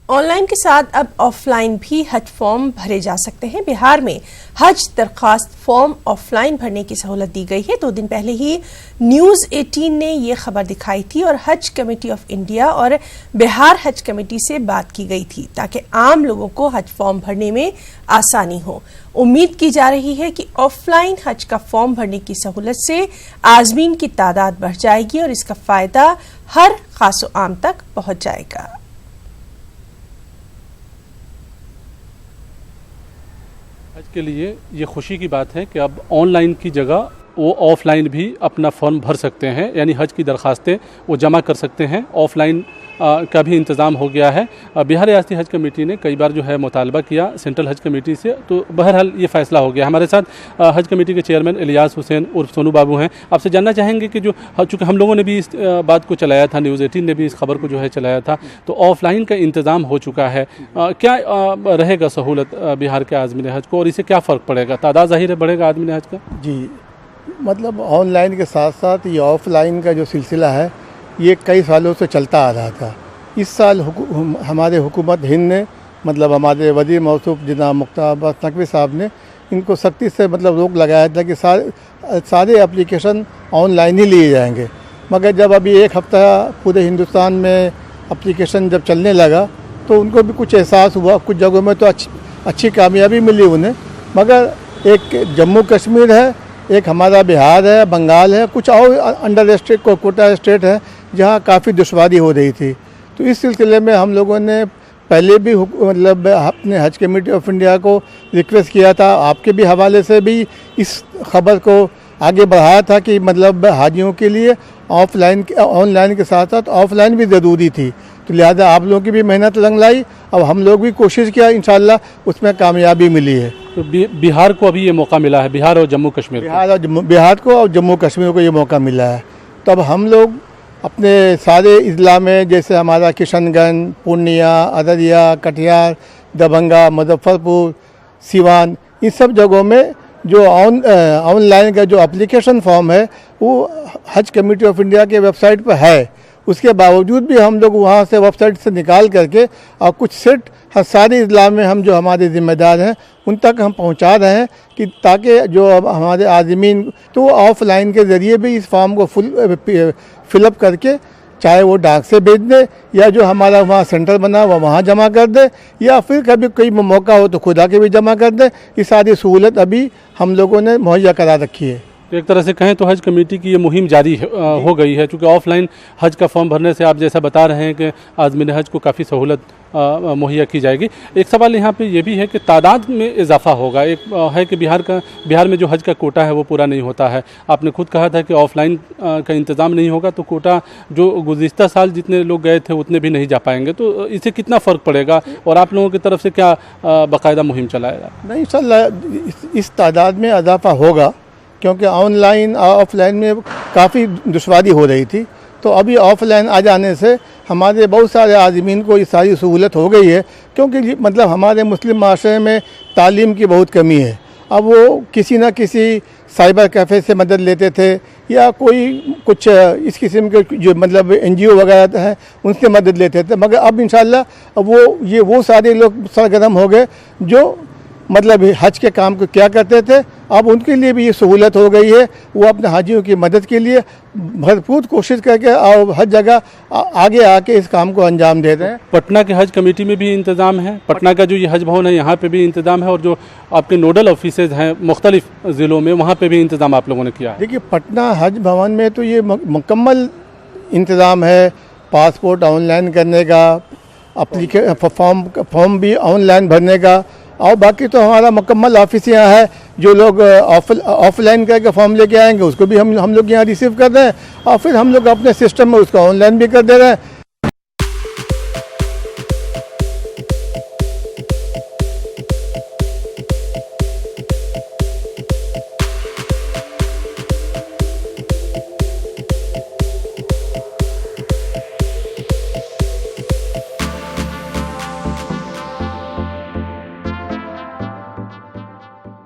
On line کے ساتھ اب آف لائن بھی حج فارم بھرے جا سکتے ہیں۔ بہار میں حج درخواست فارم آف لائن بھرنے کی سہولت دی گئی ہے۔ 2 دن پہلے ہی نیوز 18 نے یہ خبر دکھائی تھی اور حج کمیٹی آف انڈیا اور بہار حج کمیٹی سے بات کی گئی تھی تاکہ عام لوگوں کو حج فارم بھرنے میں آسانی ہو۔ امید کی جا رہی ہے کہ آف لائن حج کا فارم بھرنے کی سہولت سے عازمین کی تعداد بڑھ جائے گی اور اس کا فائدہ ہر خاص و عام تک پہنچ جائے گا۔ حج کے لیے یہ خوشی کی بات ہے کہ اب آن لائن کی جگہ وہ آف لائن بھی اپنا فارم بھر سکتے ہیں، یعنی حج کی درخواستیں وہ جمع کر سکتے ہیں۔ آف لائن کا بھی انتظام ہو گیا ہے۔ بہار ریاستی حج کمیٹی نے کئی بار جو ہے مطالبہ کیا سینٹرل حج کمیٹی سے، تو بہرحال یہ فیصلہ ہو گیا۔ ہمارے ساتھ حج کمیٹی کے چیئرمین الیاس حسین عرف سونو بابو ہیں۔ آپ سے جاننا چاہیں گے کہ جو چونکہ ہم لوگوں نے بھی اس بات کو چلایا تھا، نیوز 18 نے بھی اس خبر کو جو ہے چلایا تھا، تو آف لائن کا انتظام ہو چکا ہے، کیا رہے گا سہولت بہار کے عازمین حج کو اور اسے کیا فرق پڑے گا؟ تعداد ظاہر ہے بڑھے گا عازمین حج کا؟ جی، مطلب آن لائن کے ساتھ ساتھ یہ آف لائن کا جو سلسلہ ہے یہ کئی سالوں سے چلتا آ رہا تھا۔ اس سال ہمارے حکومت ہند نے مطلب ہمارے وزیر موصوف جناب مختار عباس نقوی صاحب نے ان کو سختی سے مطلب روک لگایا تھا کہ سارے اپلیکیشن آن لائن ہی لیے جائیں گے، مگر جب ابھی 1 ہفتہ پورے ہندوستان میں اپلیکیشن جب چلنے لگا تو ان کو بھی کچھ احساس ہوا، کچھ جگہوں میں تو اچھی کامیابی ملی انہیں، مگر ایک جموں کشمیر ہے، ایک ہمارا بہار ہے، بنگال ہے، کچھ اور انڈر اسٹیٹ کوٹا اسٹیٹ ہے جہاں کافی دشواری ہو رہی تھی۔ تو اس سلسلے میں ہم لوگوں نے پہلے بھی مطلب اپنے حج کمیٹی آف انڈیا کو ریکویسٹ کیا تھا، آپ کے بھی حوالے سے بھی اس خبر کو آگے بڑھایا تھا کہ مطلب حاجیوں کے لیے آن لائن کے ساتھ ساتھ آف لائن بھی ضروری تھی، تو لہٰذا آپ لوگوں کی بھی محنت رنگ لائی، اب ہم لوگ بھی کوشش کیا، انشاءاللہ اس میں کامیابی ملی ہے۔ تو بہار کو ابھی یہ موقع ملا ہے، بہار اور جموں کشمیر بہار کو اور جموں کشمیر کو یہ موقع ملا ہے۔ تو اب ہم لوگ اپنے سارے اضلاع میں جیسے ہمارا کشن گنج، پورنیہ، ارریہ، کٹیہار، دربھنگہ، مظفر پور، سیوان، ان سب جگہوں میں جو آن لائن کا جو اپلیکیشن فارم ہے وہ حج کمیٹی آف انڈیا کے ویب سائٹ پر ہے، اس کے باوجود بھی ہم لوگ وہاں سے ویب سائٹ سے نکال کر کے اور کچھ سیٹ سارے اضلاع میں ہم جو ہمارے ذمہ دار ہیں ان تک ہم پہنچا رہے ہیں کہ تاکہ جو ہمارے عازمین تو وہ آف لائن کے ذریعے بھی اس فارم کو فل اپ کر کے چاہے وہ ڈاک سے بھیج دے یا جو ہمارا وہاں سینٹر بنا وہ وہاں جمع کر دے یا پھر کبھی کوئی موقع ہو تو خود آ کے بھی جمع کر دے، یہ ساری سہولت ابھی ہم لوگوں نے مہیا کرا رکھی ہے۔ ایک طرح سے کہیں تو حج کمیٹی کی یہ مہم جاری ہو گئی ہے، چونکہ آف لائن حج کا فارم بھرنے سے آپ جیسا بتا رہے ہیں کہ عازمین حج کو کافی سہولت مہیا کی جائے گی۔ ایک سوال یہاں پہ یہ بھی ہے کہ تعداد میں اضافہ ہوگا، ایک ہے کہ بہار میں جو حج کا کوٹا ہے وہ پورا نہیں ہوتا ہے، آپ نے خود کہا تھا کہ آف لائن کا انتظام نہیں ہوگا تو کوٹا جو گزشتہ سال جتنے لوگ گئے تھے اتنے بھی نہیں جا پائیں گے، تو اسے کتنا فرق پڑے گا اور آپ لوگوں کی طرف سے کیا باقاعدہ مہم چلائے گا؟ نہیں، انشاءاللہ اس تعداد میں اضافہ ہوگا، کیونکہ آن لائن آف لائن میں کافی دشواری ہو رہی تھی، تو ابھی آف لائن آ جانے سے ہمارے بہت سارے عازمین کو یہ ساری سہولت ہو گئی ہے، کیونکہ مطلب ہمارے مسلم معاشرے میں تعلیم کی بہت کمی ہے۔ اب وہ کسی نہ کسی سائبر کیفے سے مدد لیتے تھے یا کوئی کچھ اس قسم کے جو مطلب NGO وغیرہ ہیں ان سے مدد لیتے تھے، مگر اب انشاءاللہ اب وہ سارے لوگ سرگرم ہو گئے جو مطلب حج کے کام کو کیا کرتے تھے، اب ان کے لیے بھی یہ سہولت ہو گئی ہے، وہ اپنے حاجیوں کی مدد کے لیے بھرپور کوشش کر کے اور ہر جگہ آگے آ کے اس کام کو انجام دے رہے ہیں۔ پٹنہ کے حج کمیٹی میں بھی انتظام ہے، پٹنہ کا جو یہ حج بھون ہے یہاں پہ بھی انتظام ہے، اور جو آپ کے نوڈل آفیسز ہیں مختلف ضلعوں میں وہاں پہ بھی انتظام آپ لوگوں نے کیا ہے؟ دیکھیے، پٹنہ حج بھون میں تو یہ مکمل انتظام ہے، پاسپورٹ آن لائن کرنے کا، فارم بھی آن لائن بھرنے کا، اور باقی تو ہمارا مکمل آفس یہاں ہے، جو لوگ آف لائن کر کے فارم لے کے آئیں گے اس کو بھی ہم لوگ یہاں ریسیو کر رہے ہیں، اور پھر ہم لوگ اپنے سسٹم میں اس کو آن لائن بھی کر دے رہے ہیں۔